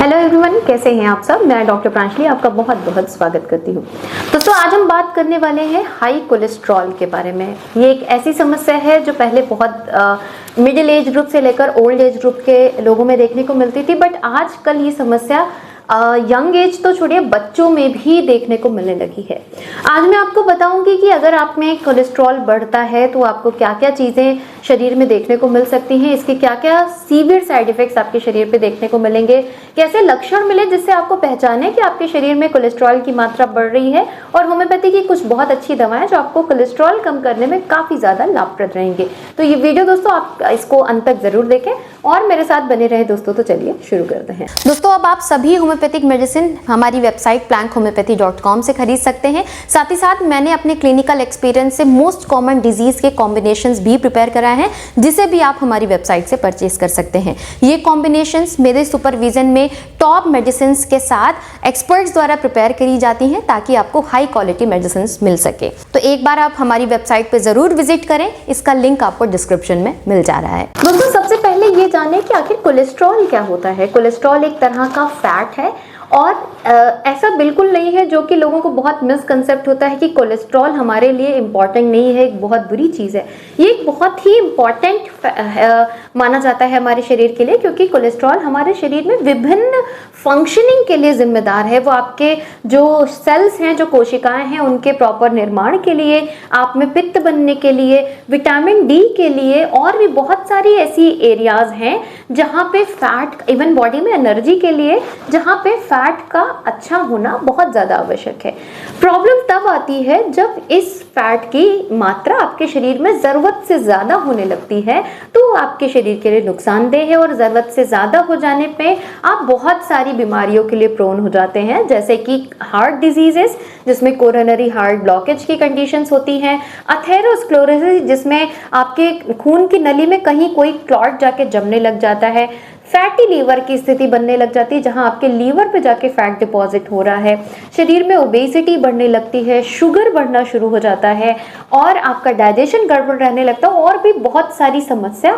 Hello everyone, कैसे हैं आप सब। मैं डॉक्टर प्रांजलि आपका बहुत बहुत स्वागत करती हूँ। दोस्तों, आज हम बात करने वाले हैं हाई कोलेस्ट्रॉल के बारे में। ये एक ऐसी समस्या है जो पहले बहुत मिडिल एज ग्रुप से लेकर ओल्ड एज ग्रुप के लोगों में देखने को मिलती थी, बट आजकल ये समस्या यंग एज तो छोड़िए, बच्चों में भी देखने को मिलने लगी है। आज मैं आपको बताऊंगी कि अगर आप में कोलेस्ट्रॉल बढ़ता है तो आपको क्या क्या चीज़ें शरीर में देखने को मिल सकती हैं, इसके क्या क्या सीवियर साइड इफेक्ट्स आपके शरीर पे देखने को मिलेंगे, कैसे लक्षण मिले जिससे आपको पहचाने कि आपके शरीर में कोलेस्ट्रॉल की मात्रा बढ़ रही है, और होम्योपैथी की कुछ बहुत अच्छी दवाएं जो आपको कोलेस्ट्रॉल कम करने में काफ़ी ज़्यादा लाभप्रद रहेंगे। तो ये वीडियो दोस्तों आप इसको अंत तक ज़रूर देखें और मेरे साथ बने रहे दोस्तों। तो चलिए शुरू करते हैं। दोस्तों, अब आप सभी होम्योपैथिक मेडिसिन हमारी वेबसाइट plankhomeopathy.com से खरीद सकते हैं। साथ ही साथ मैंने अपने क्लिनिकल एक्सपीरियंस से मोस्ट कॉमन डिजीज के कॉम्बिनेशंस भी प्रिपेयर कराए हैं, जिसे भी आप हमारी वेबसाइट से परचेज कर सकते हैं। ये कॉम्बिनेशंस मेरे सुपरविजन में टॉप मेडिसिन के साथ एक्सपर्ट्स द्वारा प्रिपेयर करी जाती हैं ताकि आपको हाई क्वालिटी मेडिसिन मिल सके। तो एक बार आप हमारी वेबसाइट पे जरूर विजिट करें, इसका लिंक आपको डिस्क्रिप्शन में मिल जा रहा है। दोस्तों, सबसे पहले ये जाने कि आखिर कोलेस्ट्रॉल क्या होता है। कोलेस्ट्रॉल एक तरह का फैट है और ऐसा बिल्कुल नहीं है जो कि लोगों को बहुत मिसकंसेप्ट होता है कि कोलेस्ट्रॉल हमारे लिए इम्पॉर्टेंट नहीं है, एक बहुत बुरी चीज़ है। ये एक बहुत ही इम्पॉर्टेंट माना जाता है हमारे शरीर के लिए, क्योंकि कोलेस्ट्रॉल हमारे शरीर में विभिन्न फंक्शनिंग के लिए जिम्मेदार है। वो आपके जो सेल्स हैं, जो कोशिकाएं हैं, उनके प्रॉपर निर्माण के लिए, आप में पित्त बनने के लिए, विटामिन डी के लिए, और भी बहुत सारी ऐसी एरियाज हैं जहाँ पे फैट, इवन बॉडी में एनर्जी के लिए, जहाँ पे फैट का अच्छा होना बहुत ज़्यादा आवश्यक है। प्रॉब्लम तब आती है जब इस फैट की मात्रा आपके शरीर में ज़रूरत से ज़्यादा होने लगती है, तो आपके शरीर के लिए नुकसानदेह है, और ज़रूरत से ज़्यादा हो जाने पे आप बहुत सारी बीमारियों के लिए प्रोन हो जाते हैं, जैसे कि हार्ट डिजीजेस जिसमें कोरोनरी हार्ट ब्लॉकेज की कंडीशंस होती हैं, अथेरोस्क्लेरोसिस जिसमें आपके खून की नली में कहीं कोई क्लॉट जाके जमने लग जाता है, फैटी लीवर की स्थिति बनने लग जाती है जहां आपके लीवर पे जाके फैट डिपॉजिट हो रहा है, शरीर में ओबेसिटी बढ़ने लगती है, शुगर बढ़ना शुरू हो जाता है, और आपका डाइजेशन गड़बड़ रहने लगता है, और भी बहुत सारी समस्या।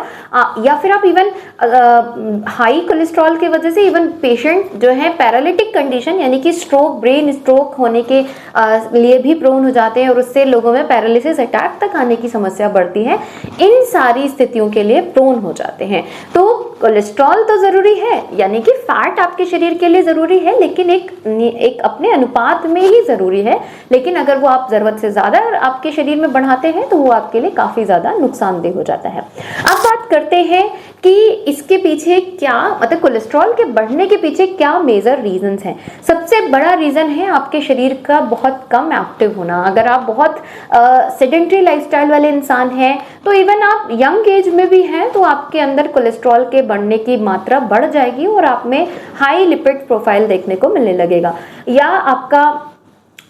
या फिर आप इवन हाई कोलेस्ट्रॉल की वजह से इवन पेशेंट जो है पैरालिटिक कंडीशन यानी कि स्ट्रोक, ब्रेन स्ट्रोक होने के लिए भी प्रोन हो जाते हैं, और उससे लोगों में पैरालिसिस अटैक तक आने की समस्या बढ़ती है। इन सारी स्थितियों के लिए प्रोन हो जाते हैं। तो कोलेस्ट्रॉल तो जरूरी है, यानी कि फैट आपके शरीर के लिए जरूरी है, लेकिन एक अपने अनुपात में ही जरूरी है। लेकिन अगर वो आप जरूरत से ज्यादा आपके शरीर में बढ़ाते हैं तो वो आपके लिए काफी ज्यादा नुकसानदेह हो जाता है। अब बात करते हैं कि इसके पीछे क्या, मतलब कोलेस्ट्रॉल के बढ़ने के पीछे क्या मेजर रीजंस हैं। सबसे बड़ा रीजन है आपके शरीर का बहुत कम एक्टिव होना। अगर आप बहुत सेडेंटरी लाइफस्टाइल वाले इंसान हैं, तो इवन आप यंग एज में भी हैं, तो आपके अंदर कोलेस्ट्रॉल के बढ़ने की मात्रा बढ़ जाएगी और आप में हाई लिपिड प्रोफाइल देखने को मिलने लगेगा। या आपका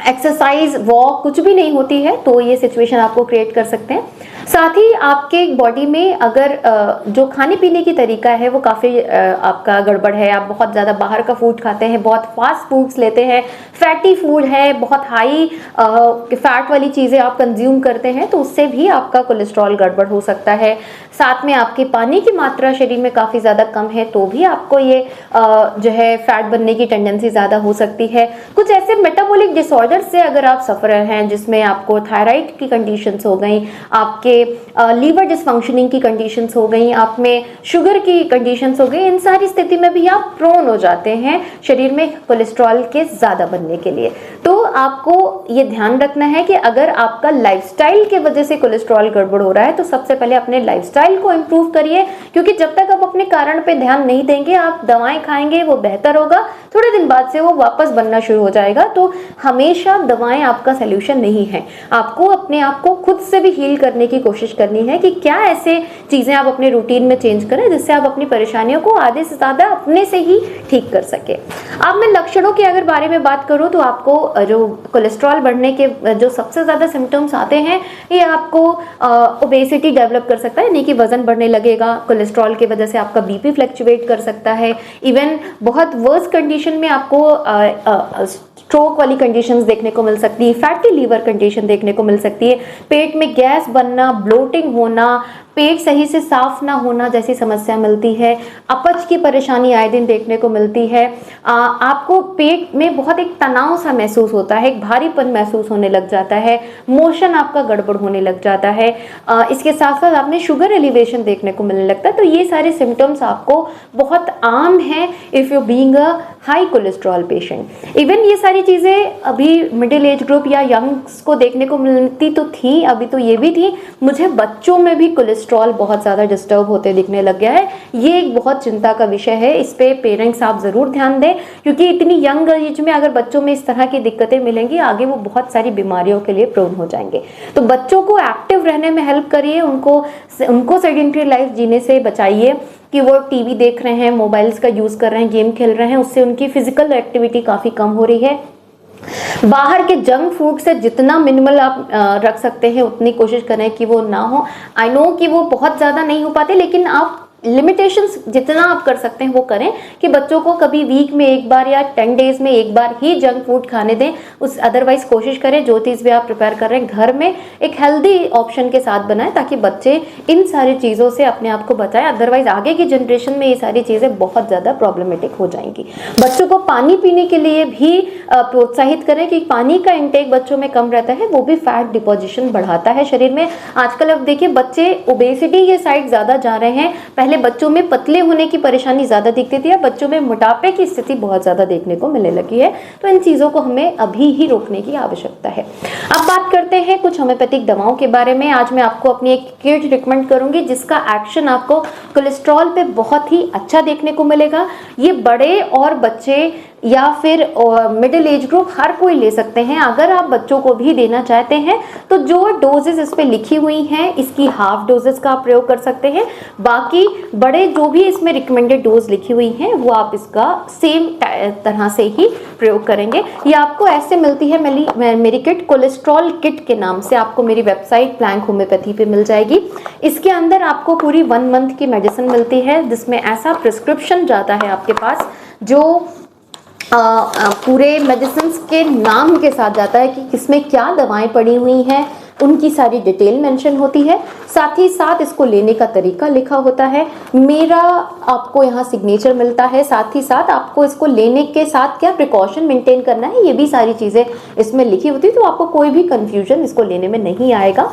एक्सरसाइज, वॉक कुछ भी नहीं होती है, तो ये सिचुएशन आपको क्रिएट कर सकते हैं। साथ ही आपके बॉडी में अगर जो खाने पीने की तरीका है वो काफ़ी आपका गड़बड़ है, आप बहुत ज़्यादा बाहर का फूड खाते हैं, बहुत फास्ट फूड्स लेते हैं, फैटी फूड है, बहुत हाई फैट वाली चीज़ें आप कंज्यूम करते हैं, तो उससे भी आपका कोलेस्ट्रॉल गड़बड़ हो सकता है। साथ में आपकी पानी की मात्रा शरीर में काफ़ी ज़्यादा कम है, तो भी आपको ये जो है फैट बनने की टेंडेंसी ज़्यादा हो सकती है। कुछ ऐसे मेटाबॉलिक डिसऑर्डर से अगर आप सफ़र हैं, जिसमें आपको थायराइड की कंडीशंस हो गई, आपके लीवर डिसफंक्शनिंग की कंडीशंस हो गई, आप में शुगर की कंडीशंस हो गई, इन सारी स्थिति में भी आप प्रोन हो जाते हैं शरीर में कोलेस्ट्रॉल के ज़्यादा बनने के लिए। तो आपको ये ध्यान रखना है कि अगर आपका लाइफस्टाइल के वजह से कोलेस्ट्रॉल गड़बड़ हो रहा है, तो सबसे पहले अपने लाइफस्टाइल को इम्प्रूव करिए, क्योंकि जब तक आप अपने कारण पे ध्यान नहीं देंगे, आप दवाएं खाएंगे, वो बेहतर होगा, थोड़े दिन बाद से वो वापस बनना शुरू हो जाएगा। तो हमेशा दवाएं आपका सोल्यूशन नहीं है। आपको अपने आप को खुद से भी हील करने की कोशिश करनी है कि क्या ऐसे चीज़ें आप अपने रूटीन में चेंज करें जिससे आप अपनी परेशानियों को आधे से ज़्यादा अपने से ही ठीक कर सके। अब मैं लक्षणों के अगर बारे में बात करूं, तो आपको जो कोलेस्ट्रॉल बढ़ने के जो सबसे ज़्यादा सिम्टम्स आते हैं, ये आपको ओबेसिटी डेवलप कर सकता है, यानी कि वजन बढ़ने लगेगा। कोलेस्ट्रॉल की वजह से आपका बीपी फ्लक्चुएट कर सकता है। इवन बहुत वर्स कंडीशन में आपको स्ट्रोक वाली कंडीशंस देखने को मिल सकती है, फैटी लीवर कंडीशन देखने को मिल सकती है, पेट में गैस बनना, ब्लोटिंग होना, पेट सही से साफ ना होना जैसी समस्या मिलती है, अपच की परेशानी आए दिन देखने को मिलती है। आपको पेट में बहुत एक तनाव सा महसूस होता है, एक भारीपन महसूस होने लग जाता है, मोशन आपका गड़बड़ होने लग जाता है, इसके साथ साथ आपने शुगर एलिवेशन देखने को मिलने लगता है। तो ये सारे सिम्टम्स आपको बहुत आम है if you being a high cholesterol patient. Even ये सारी चीज़ें अभी मिडिल एज ग्रुप या यंग्स को देखने को मिलती तो थी, अभी तो ये भी थी, मुझे बच्चों में भी कोलेस्ट्रॉल बहुत ज़्यादा डिस्टर्ब होते दिखने लग गया है। ये एक बहुत चिंता का विषय है, इस पे पेरेंट्स आप ज़रूर ध्यान दें, क्योंकि इतनी यंग एज में अगर बच्चों में इस तरह की दिक्कतें मिलेंगी, आगे वो बहुत सारी बीमारियों के लिए प्रोन हो जाएंगे। तो बच्चों को एक्टिव रहने में हेल्प करिए, उनको सेडेंटरी लाइफ जीने से बचाइए कि वो टीवी देख रहे हैं, मोबाइल्स का यूज़ कर रहे हैं, गेम खेल रहे हैं, उससे उनकी फिजिकल एक्टिविटी काफ़ी कम हो रही है। बाहर के जंक फूड से जितना मिनिमल आप रख सकते हैं उतनी कोशिश करें कि वो ना हो। आई नो कि वो बहुत ज़्यादा नहीं हो पाते, लेकिन आप लिमिटेशंस जितना आप कर सकते हैं वो करें कि बच्चों को कभी वीक में एक बार या 10 डेज में एक बार ही जंक फूड खाने दें। अदरवाइज कोशिश करें जो चीज़ भी आप प्रिपेयर कर रहे हैं घर में एक हेल्दी ऑप्शन के साथ बनाएं, ताकि बच्चे इन सारी चीज़ों से अपने आप को बचाएं। अदरवाइज आगे की जनरेशन में ये सारी चीज़ें बहुत ज़्यादा प्रॉब्लमेटिक हो जाएंगी। बच्चों को पानी पीने के लिए भी प्रोत्साहित करें कि पानी का इंटेक बच्चों में कम रहता है, वो भी फैट डिपोजिशन बढ़ाता है शरीर में। आजकल अब देखिए बच्चे ओबेसिटी के साइड ज़्यादा जा रहे हैं। पहले बच्चों में पतले होने की परेशानी ज्यादा दिखती थी, अब बच्चों में मोटापे की स्थिति बहुत ज्यादा देखने को मिलने लगी है। तो इन चीजों को हमें अभी ही रोकने की आवश्यकता है। अब बात करते हैं कुछ होम्योपैथिक दवाओं के बारे में। आज मैं आपको अपनी एक किट रिकमेंड करूंगी जिसका एक्शन आपको कोलेस्ट्रॉल पे बहुत ही अच्छा देखने को मिलेगा। ये बड़े और बच्चे या फिर मिडिल एज ग्रुप हर कोई ले सकते हैं। अगर आप बच्चों को भी देना चाहते हैं तो जो डोजेस इस पे लिखी हुई हैं इसकी हाफ डोजेस का आप प्रयोग कर सकते हैं। बाकी बड़े जो भी इसमें रिकमेंडेड डोज लिखी हुई हैं वो आप इसका सेम तरह से ही प्रयोग करेंगे। ये आपको ऐसे मिलती है मेरी किट कोलेस्ट्रॉल किट के नाम से, आपको मेरी वेबसाइट प्लैंक होम्योपैथी पे मिल जाएगी। इसके अंदर आपको पूरी 1 मंथ की मेडिसिन मिलती है जिसमें ऐसा प्रिस्क्रिप्शन जाता है आपके पास जो पूरे मेडिसिन के नाम के साथ जाता है कि किसमें क्या दवाएं पड़ी हुई हैं, उनकी सारी डिटेल मेंशन होती है। साथ ही साथ इसको लेने का तरीका लिखा होता है, मेरा आपको यहाँ सिग्नेचर मिलता है। साथ ही साथ आपको इसको लेने के साथ क्या प्रिकॉशन मेंटेन करना है ये भी सारी चीज़ें इसमें लिखी होती है, तो आपको कोई भी कंफ्यूजन इसको लेने में नहीं आएगा।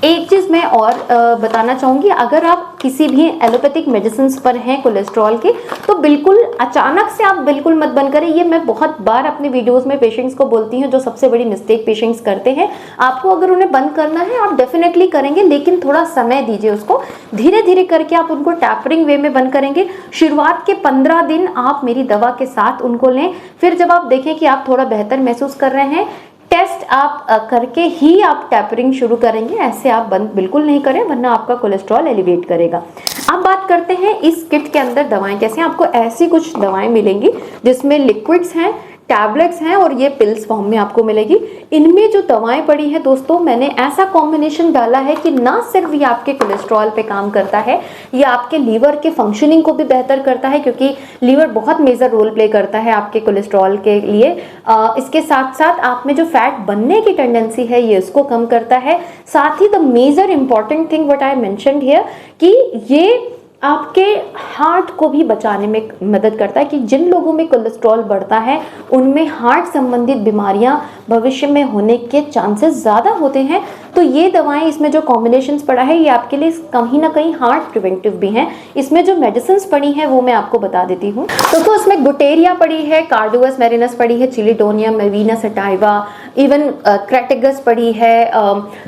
एक चीज़ मैं और बताना चाहूँगी, अगर आप किसी भी एलोपैथिक मेडिसिन पर हैं कोलेस्ट्रॉल के, तो बिल्कुल अचानक से आप बिल्कुल मत बंद करें। ये मैं बहुत बार अपने वीडियोज़ में पेशेंट्स को बोलती हूँ, जो सबसे बड़ी मिस्टेक पेशेंट्स करते हैं। आपको अगर उन्हें बंद करना है आप डेफिनेटली करेंगे, लेकिन थोड़ा समय दीजिए उसको, धीरे धीरे करके आप उनको टैपरिंग वे में बंद करेंगे। शुरुआत के 15 दिन आप मेरी दवा के साथ उनको लें, फिर जब आप देखें कि आप थोड़ा बेहतर महसूस कर रहे हैं, टेस्ट आप करके ही आप टैपरिंग शुरू करेंगे। ऐसे आप बंद बिल्कुल नहीं करें, वरना आपका कोलेस्ट्रॉल एलिवेट करेगा। अब बात करते हैं इस किट के अंदर दवाएं कैसे हैं। आपको ऐसी कुछ दवाएं मिलेंगी जिसमें लिक्विड्स हैं, टैबलेट्स हैं और ये पिल्स फॉर्म में आपको मिलेगी। इनमें जो दवाएं पड़ी हैं दोस्तों, मैंने ऐसा कॉम्बिनेशन डाला है कि ना सिर्फ ये आपके कोलेस्ट्रॉल पे काम करता है, ये आपके लीवर के फंक्शनिंग को भी बेहतर करता है, क्योंकि लीवर बहुत मेजर रोल प्ले करता है आपके कोलेस्ट्रॉल के लिए। इसके साथ साथ आप में जो फैट बनने की टेंडेंसी है ये इसको कम करता है। साथ ही the major important thing what I mentioned here कि ये आपके हार्ट को भी बचाने में मदद करता है, कि जिन लोगों में कोलेस्ट्रॉल बढ़ता है उनमें हार्ट संबंधित बीमारियां भविष्य में होने के चांसेस ज़्यादा होते हैं। तो ये दवाएं, इसमें जो कॉम्बिनेशंस पड़ा है ये आपके लिए कहीं ना कहीं हार्ट प्रिवेंटिव भी हैं। इसमें जो मेडिसिन पड़ी हैं वो मैं आपको बता देती हूँ। तो इसमें गुटेरिया पड़ी है, कार्डुअस मैरिनस पड़ी है, चिलिडोनियम, मेविना सटाइवा, इवन क्रेटिगस पड़ी है,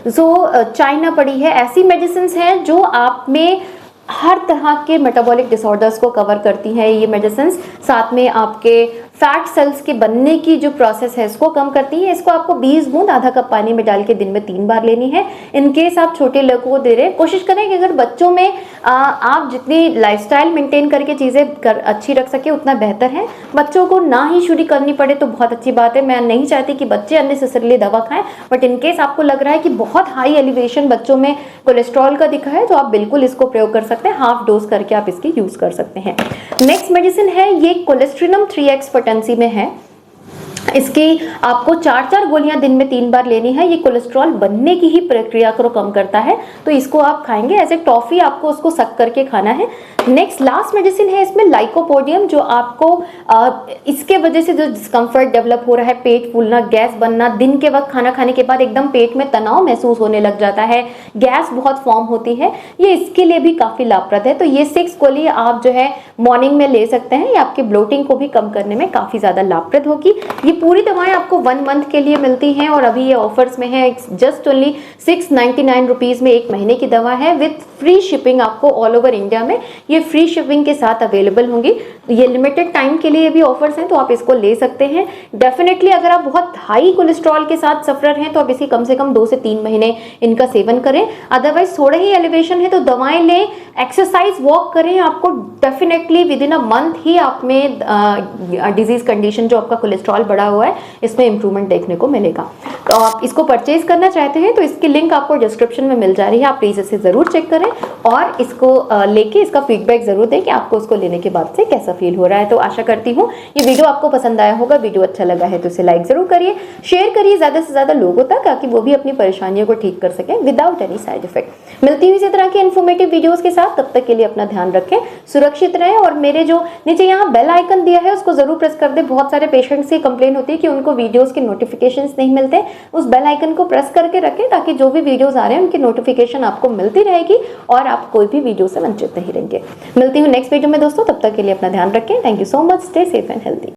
चाइना पड़ी है। ऐसी मेडिसिन हैं जो आप में हर तरह के मेटाबॉलिक डिसऑर्डर्स को कवर करती हैं ये मेडिसिन। साथ में आपके फैट सेल्स के बनने की जो प्रोसेस है इसको कम करती है। इसको आपको 20 बूंद आधा कप पानी में डाल के दिन में 3 बार लेनी है। इनकेस आप छोटे लोगों को दे रहे हैं, कोशिश करें कि अगर बच्चों में आप जितनी लाइफस्टाइल मेंटेन करके चीज़ें अच्छी रख सके उतना बेहतर है। बच्चों को ना ही शुरू करनी पड़े तो बहुत अच्छी बात है। मैं नहीं चाहती कि बच्चे अननेसेसरीली दवा खाएं, बट इनकेस आपको लग रहा है कि बहुत हाई एलिवेशन बच्चों में कोलेस्ट्रॉल का दिखा है तो आप बिल्कुल इसको प्रयोग कर सकते हैं। हाफ डोज करके आप इसकी यूज कर सकते हैं। नेक्स्ट मेडिसिन है ये कोलेस्ट्रिनम 3x पोटेंसी में है। इसकी आपको 4-4 गोलियां दिन में 3 बार लेनी है। ये कोलेस्ट्रॉल बनने की ही प्रक्रिया को कम करता है, तो इसको आप खाएंगे एज ए टॉफी, आपको उसको सक करके खाना है। नेक्स्ट लास्ट मेडिसिन है इसमें लाइकोपोडियम, जो आपको इसके वजह से जो डिस्कम्फर्ट डेवलप हो रहा है, पेट फूलना, गैस बनना, दिन के वक्त खाना खाने के बाद एकदम पेट में तनाव महसूस होने लग जाता है, गैस बहुत फॉर्म होती है, ये इसके लिए भी काफी लाभप्रद है। तो ये 6 गोली आप जो है मॉर्निंग में ले सकते हैं, ये आपकी ब्लोटिंग को भी कम करने में काफी ज्यादा लाभप्रद होगी। ये पूरी दवाएं आपको 1 मंथ के लिए मिलती हैं और अभी ये ऑफर्स में है। जस्ट ओनली 699 रुपीज में 1 महीने की दवा है विथ फ्री शिपिंग, आपको ऑल ओवर इंडिया में ये फ्री शिपिंग के साथ अवेलेबल होंगी। ये लिमिटेड टाइम के लिए भी ऑफर्स हैं, तो आप इसको ले सकते हैं। डेफिनेटली अगर आप बहुत हाई कोलेस्ट्रॉल के साथ सफर हैं तो आप इसी कम से कम 2 से 3 महीने इनका सेवन करें। अदरवाइज थोड़े ही एलिवेशन है तो दवाएं लें, एक्सरसाइज, वॉक करें, आपको definitely within a month ही आप में डिजीज कंडीशन जो आपका कोलेस्ट्रॉल बढ़ा हुआ है इसमें इंप्रूवमेंट देखने को मिलेगा। तो आप इसको परचेज करना चाहते हैं तो इसकी लिंक आपको डिस्क्रिप्शन में मिल जा रही है, आप प्लीज इसे जरूर चेक करें और इसको लेके इसका फीडबैक जरूर दें कि आपको इसको लेने के बाद से कैसा फील हो रहा है। तो आशा करती हूँ ये वीडियो आपको पसंद आया होगा। वीडियो अच्छा लगा है तो इसे लाइक जरूर करिए, शेयर करिए ज्यादा से ज्यादा लोगों तक, ताकि वो भी अपनी परेशानियों को ठीक कर सकें विदाउट एनी साइड इफेक्ट। मिलती हुई इसी तरह की इन्फॉर्मेटिव वीडियोस के साथ, तब तक के लिए अपना ध्यान रखें, सुरक्षित रहें और मेरे जो नीचे यहाँ बेल आइकन दिया है उसको जरूर प्रेस कर दे। बहुत सारे पेशेंट्स की कंप्लेन होती है कि उनको वीडियोस के नोटिफिकेशंस नहीं मिलते, उस बेल आइकन को प्रेस करके रखें ताकि जो भी वीडियोस आ रहे हैं उनकी नोटिफिकेशन आपको मिलती रहेगी और आप कोई भी वीडियो से वंचित नहीं रहेंगे। मिलती हूँ नेक्स्ट वीडियो में दोस्तों, तब तक के लिए अपना ध्यान रखें। Thank you so much, stay safe and healthy.